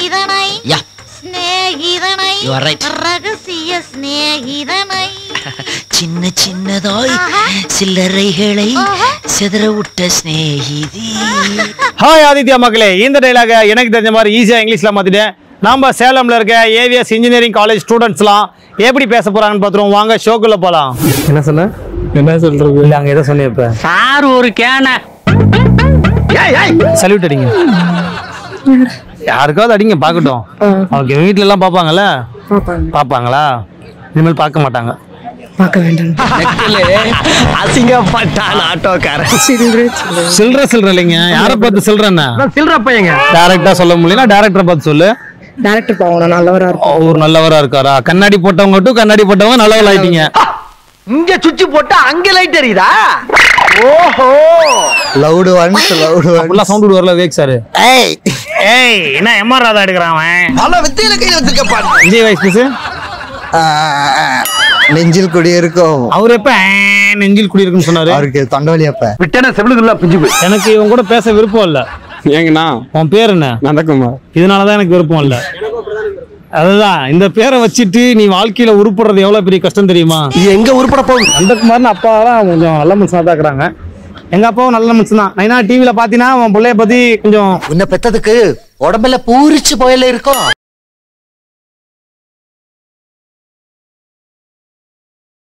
ஸ்நேகிதனை ஸ்நேகிதனை ரகசிய ஸ்நேகிதனை சின்ன சின்னதாய் சில்லறைகளை சிதற விட்ட ஸ்நேகிதி. ஹாய் ஆதித்யா மக்களே, இந்த டைலாக எனக்கு தெரிஞ்ச மாதிரி ஈஸியாக இங்கிலீஷில் மாற்றிட்டேன். நம்ம சேலமில் இருக்க ஏவிஎஸ் இன்ஜினியரிங் காலேஜ் ஸ்டூடெண்ட்ஸ்லாம் எப்படி பேச போகிறாங்கன்னு பார்த்துருவோம். வாங்க ஷோக்குள்ளே போகலாம். என்ன சொன்ன? என்ன சொல்கிறது? இல்லை அங்கே எதை சொன்னேன் இப்போ? சார் ஒரு கேன சல்யூட் அடிங்க. யாருக்காவது அடிங்க பார்க்கட்டும். ஓகே, வீட்டில எல்லாம் பார்ப்பாங்கல்ல? பார்ப்பாங்களா? இனிமேல் பார்க்க மாட்டாங்க. பார்க்க வேண்டாம். அசிங்கப்பட்டான் ஆட்டோக்காரன். சில்ற இல்லைங்க, யாரை பார்த்து சில்றன்னா? சில்ற பையங்க. டைரக்டா சொல்ல முடியல, டைரக்டரை பார்த்து சொல்லு. டைரக்டர் பாவம் நல்லவரா இருக்கும். ஒரு நல்லவரா இருக்காரா? கண்ணாடி போட்டவங்க டு கண்ணாடி போட்டவங்க நல்லவங்க ஆயிட்டீங்க. இங்க சுவிட்ச் போட்டா அங்க லைட் எரியுதா? ஓஹோ, லவுட் ஒன்ஸ் அப்படிலாம் சவுண்ட் வரல வேக் சார். ஏய் ஏய், என்ன எம்ஆர் ராதா எடுக்கறான் அவன்? பல வித்தையில கையில வச்சிருக்க பாரு. விஜய் வைஸ் பேசு. நெஞ்சில் குடி இருக்கும். அவர் எப்ப நெஞ்சில் குடி இருக்குன்னு சொன்னாரு? அவருக்கு தொண்டவலி அப்ப விட்டன செவிலுக்குள்ள பிஞ்சு போய். எனக்கு இவன் கூட பேச விருப்பம் இல்ல. ஏங்கண்ணா, உன் பேர் என்ன? நந்தகுமார். இதனாலதான் எனக்கு விருப்பம் இல்ல. அதுதான், இந்த பேரை வச்சுட்டு நீ வாழ்க்கையில உருப்படுறது எவ்வளவு பெரிய கஷ்டம் தெரியுமா? இது எங்க உருப்பட போகுது? நந்தகுமார்னு அப்பாலாம் கொஞ்சம் நல்ல மனுஷனா தான் இருக்கிறாங்க. எங்க அப்பாவும் நல்ல மனுஷன் தான். நான் டிவில பாத்தீங்கன்னா உன் பிள்ளைய பத்தி கொஞ்சம் உன்னை பெத்ததுக்கு உடம்புல பூரிச்சு போயில இருக்கும்.